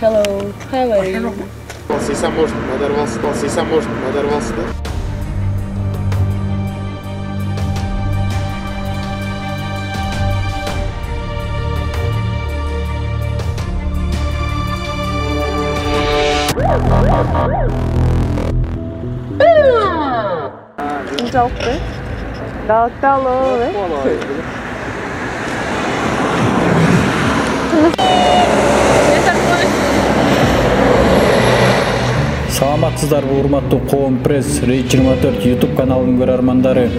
Hello, how are you? Полсиса может, надорвался, да? Жалко. Далтало. Саламатсыздарбы урматтуу Коом Пресс Рейд 24 YouTube каналынын көрөрмандары.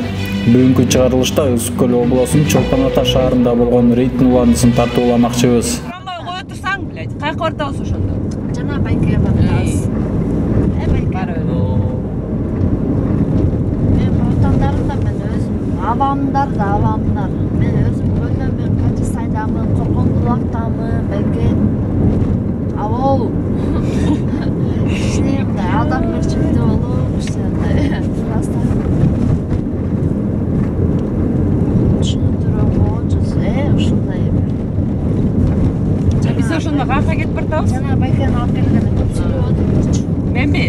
Бүгүнкү чыгарылышта Ысык Көл облусунун Чолпон Ата шаарында болгон рейдтин уландысын тартууламакчыбыз. Кое турсаң, блядь, кайка ортабыз ошондо? Жана байке барабыз. Мен ортандарым да мен өзүм, авамдар да авамдар. Мен өзүм көлдөмүн, Качысайдамын, Коркондулактамын, байке. Ау. Кичинемде адамгерчиликти болуп, ушундай. Просто түшүндүрө болчусу, ушундай. Биз ошондо каяка кетип бартабыз? Жана байкени алып келгенде көп сүйлөп отурчу. Менби?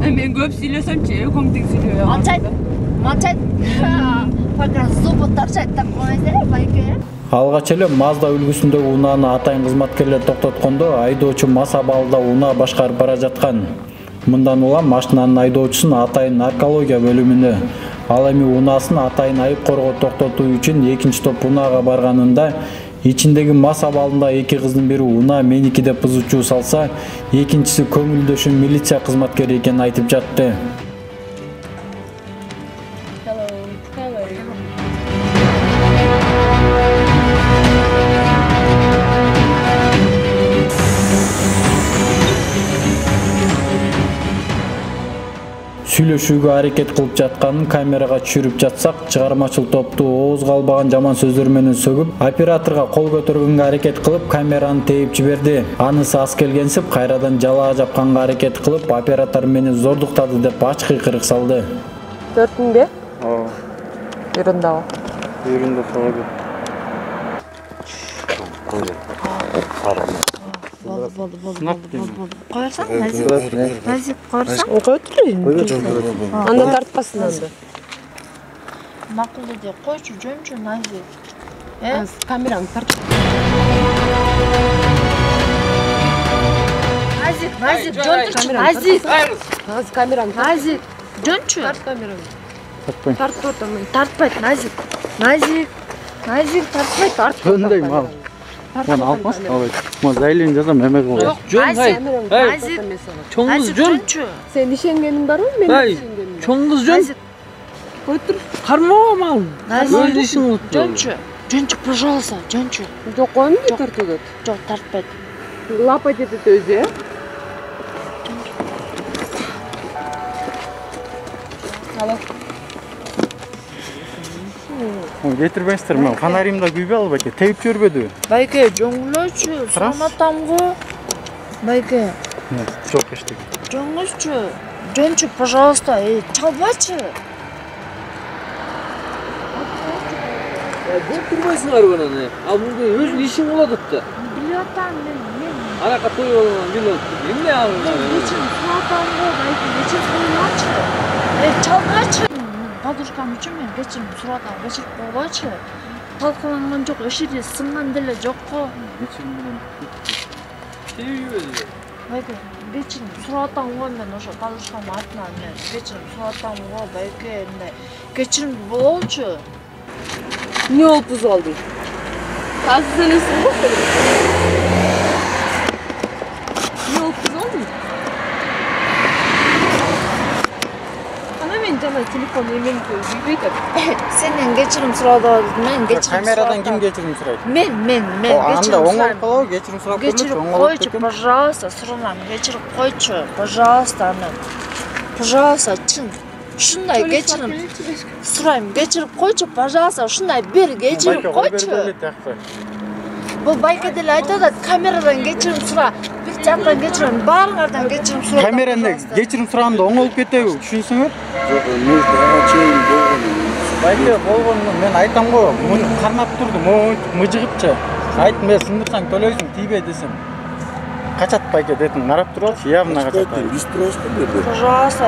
Мен көп сүйлөсөмчү, экөөң тең сүйлөбөй. Мачайт. Пока зубы торчать такой, байке. Алгач эле Mazda үлгүсүндөгү унааны атайын кызматкерлер токтоткондо айдоочу мас абалда унаа башкарып бара жаткан. Мындан улам машинанын айдоочусун атайын наркология бөлүмүнө, ал эми унаасын атайын айып коргоо токтотуу үчүн экинчи топ унаага барганында ичиндеги мас абалында эки кыздын бири унаа меники деп бузучу салса, экинчиси көңүлдөшүн милиция кызматкери экенин айтып жатты. Сүйлөшүүгө аракет кылып жатканын камерага түшүрүп жатсак, чыгармачыл топту оозго албаган жаман сөздөр менен сөгүп, операторго кол көтөргөнгө аракет кылып, камераны тээп жиберди. Анысы аз келгенсип, кайрадан жалаа жапканга аракет кылып, оператор мени зордуктады деп ачык кыйкырык салды. Төртүңбү? Ооба. Биринде. Биринде салды. Болды. Коярсаң, Назик коярсаң? Кой турайын. Анда тартпасын анда. Макулду деп койчу, жөнчү Назик. Камераны тарт. Назик, жөнчү. Назик, камераны. Назик, жөнчү. Тарт камераны. Тартпайм. Тартып отурмун. Тартпайт, Назик. Назик, тартпайт, тартып. Жөндөйм ал. Мен алпас, алайт. Мен зайлен жазам, эмек болот. Жок, Назик. Чоңгуз жөн. Сен ишенгениң барбы? Мен ишенгеним. Чоңгуз жөн. Кой тур. Кармабам ал. Өз ишиң Жөнчү. Жөнчү, пожалуйста, жөнчү. Жок, койм деп тартып. Жок, тартпайт. Лапать этет өзү, э? Кетирбейсиздер, мен фонаримда күйбөй албайт, теип жибербөдү. Байке, жоңгулочу, санатам го. Байке. Жок эчтеке. Жоңгучу. Жөнчү, пожалуйста, чалбачы. Деп турбайсыңар бунаны. Ал мунда өз ишиң болот да. Билип атам мен. Арака той болгон билет. Эмне ал? Нечин санатам го, байке, нечин койлачы. Чалбачы. Подушкам үчүн мен кечирим суратам, кечирип койгойчу. Талкаланган жок, эшири сынган деле жокко. Кечирим менен. Себеби? Байке, кечирим суратам го мен ошо подушкамдын артынан мен кечирим суратам го, байке, мындай. Кечирим болчу. Эмне болуп бузуп алдың? Азыр элесиң го? Эмне болуп бузуп алдың? Жана телефон эмеңки үйбөйт. Сенден кечирим сурап мен кечирим. Камерадан ким кечирим сурайт? Мен кечирим. Анда оңолуп калабы, кечирим сурап көрчү. Кечирип койчу, пожалуйста, суранам, кечирип койчу, пожалуйста, мен. Пожалуйста, чын. Ушундай кечирим сурайм, кечирип койчу, пожалуйста, ушундай бир кечирип койчу. Бул байке деле айтып атат, камерадан кечирим сура, бир жактан кечирим, баарыңардан кечирим сура. Камераны кечирим сураганда оңолуп кетеби, түшүнсөңөр? Жок, мен чейин болгон. Байке болгону мен айтам го, муну кармап турдум, мыжыгыпчы. Айттым, мен сындырсаң төлөйсүң, тийбей десем. Качат байке дедим, карап туралчы, явно качат. Биз турабыз го бу жерде. Пожалуйста,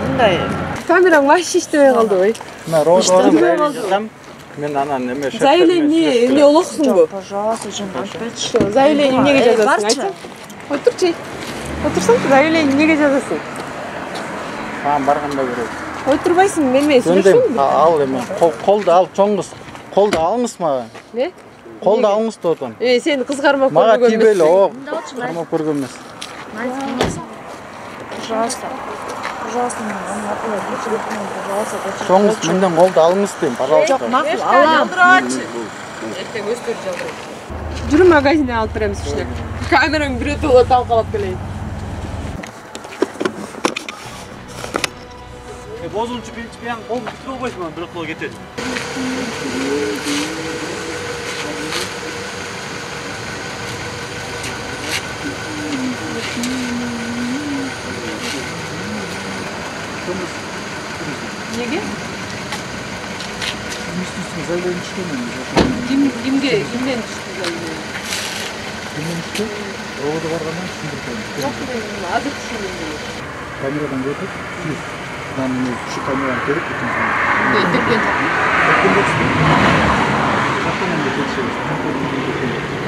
мындай. Камераң вообще иштебей калды ой. Мен роодон жазам. Мен анан неме Заявление эмне улуксуңбу? Пожалуйста, жан айтпачы. Заявление эмнеге жазасың? Айтсаң. Отурчу. Отурсаң, заявление эмнеге жазасың? Ага, барганда көрөйүн. Отурбайсың, менен сүйлөшсөң. Ал эме, колду ал чоңгуз. Колду алыңыз мага. Не? Колду алыңыз деп атам. Сени кызгармап Мага көргөн тийбейли, эмес. кармап көргөн эмес. Пожалуйста. Пожалуйста, пожалуйста. Чоңгуз менден колду алыңыз дейм, пожалуйста. Жок, макул, алам. Эртең өстүрүп жалдыр. Жүрү магазине алып беребиз ушуна. Камераң бирөтөгө талкалап келейин. Бозунчу биринчи биян колду бүтүрө албайсың анан бирок кетет. Неге? Кимден түштү заявление? Роодо баргандан түшүндүрөм. Жок, азыр түшүндүм. Камерадан көрүп, мен ушу камераны көрүп бүтүн. Тепкен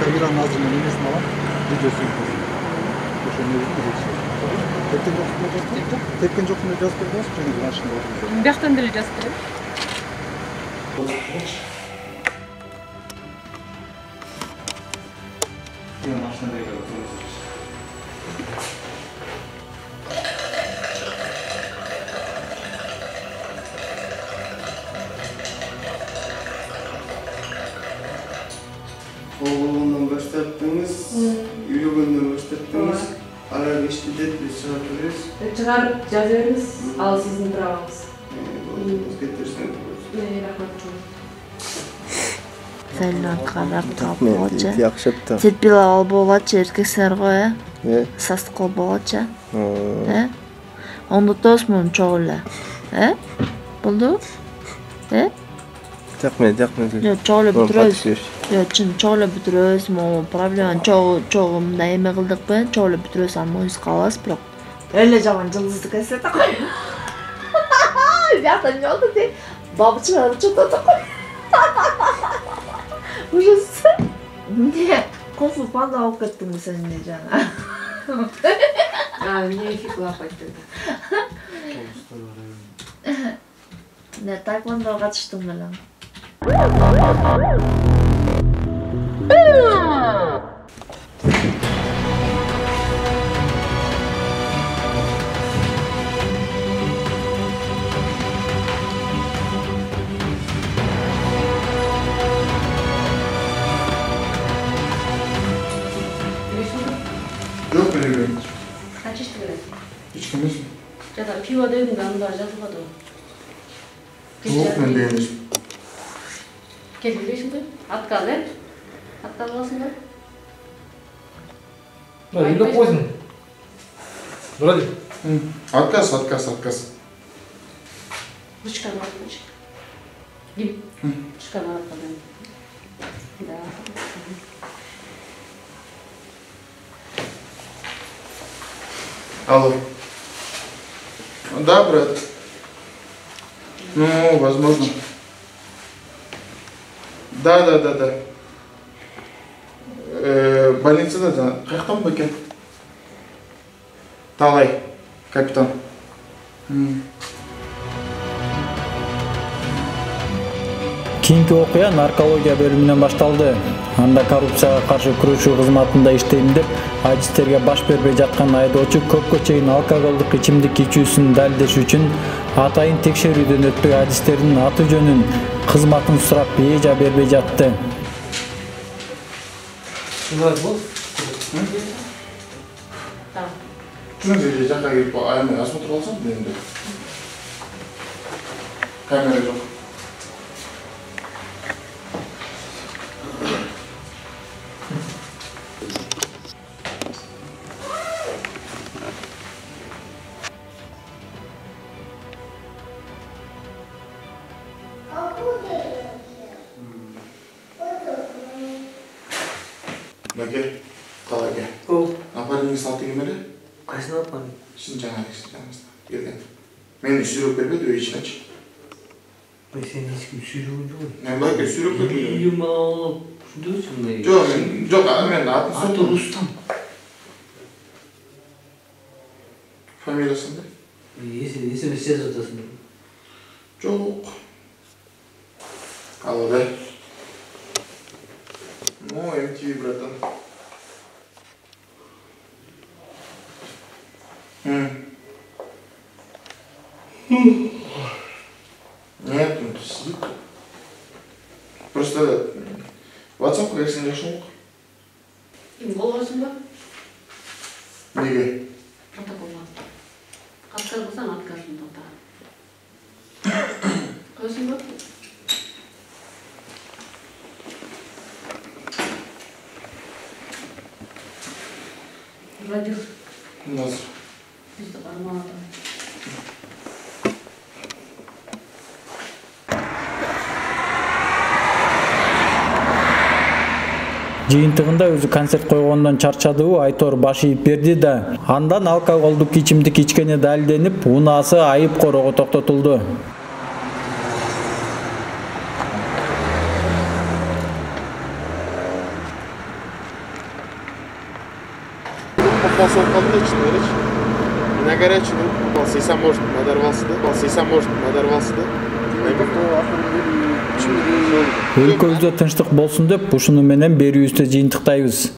Камеранын азыр мен эмесин алам, видеосун көрсөтөм. Ошону өзүм Тепкен жокмун деп жазып бердиңиз, және машинада отуруп. Бияктан деле жазып берем. Болгондон баштаптыңыз, үйлөнгөндөн баштаптыңыз. Алар ишти деп биз чыгарып беребиз. Чыгарып жаза бериңиз, ал сиздин праваңыз. Кетирсең. Рахмат. Сайланткан рахмат болчу. Жакшыпты. Терпилип алып болчу, эркексиңер го, Састык кылып болчу. Оңдотосузбу чогуу эле? Болду? Жакмет. Жок, чогуу эле бүтүрөбүз. Жок, чын чогуу эле бүтүрөбүз. Могу проблема чогуу мындай эме кылдыкпы? Чогуу эле бүтүрөбүз, анан моюнузга алабыз, бирок эле жаман жылдызды көрсөтөт кой. Бияктан эмне болду дейт? Бабычылар чототот кой. Ужас. Эмне? Кофе панда алып кеттиңби сен эмне жана? Эмне фикла кайттың? Не, тайквондо катыштым беле. Жок беребейм. Качы ишти берет? Эч кимиш. Жада пиво дедим да, анда жазылбады. Жок мен деймиш. Келип билесиңби? Отказ, Отказ аласың ба? Үйлөп койсуң. Нурали. Отказ. Ручканы алып койчу. Ким? Ручканы алып койдум. Да. Алло. Да, брат. Ну, возможно. Да. Больницада жана. Каяктан бекен? Талай, капитан. Кийинки окуя наркология бөлүмүнөн башталды. Анда коррупцияга каршы күрөшүү кызматында иштейм деп адистерге баш бербей жаткан айдоочу көпкө чейин алкоголдук ичимдик ичүүсүн далилдеш үчүн атайын текшерүүдөн өтпөй адистердин аты жөнүн, кызматын сурап эжа бербей жатты. Шunu жакка келип, аямай осмотр алсам менде. Kamera yok. Bagi, kalau lagi. Oh, Apa nih salting gimana? kayaknya apa nih? Sinjangan, gitu. Men sürüp berbe içine aç. Sen hiç sürüyor mu? Ne bak sürüp berbe. İyi mal. Şuduyorsun mu? Yok abi ben atın Atı sonra. Rustam. Familyasında. İyisi bir ses atasın. Çok. Kalau deh. Mau MTV bratан. Нет, ну ты сидит. Просто WhatsApp қайсың жақшың ғой? болғасын ба? Неге? Протоколға. Отказ болсаң откажын тоқта. Қойсын ба? Радио. Назар. Бізді қармалады. Жыйынтыгында өзү концерт койгондон чарчадыгы Айтор баш ийип берди да андан алкоголдук ичимдик ичкени далилденип унаасы айып корого токтотулду. Попал солкалды да чын беречь. На горячую попался, и сам может надорвался да. Өлкөбүздө тынчтык болсун деп ушуну менен берүүбүздү жыйынтыктайбыз.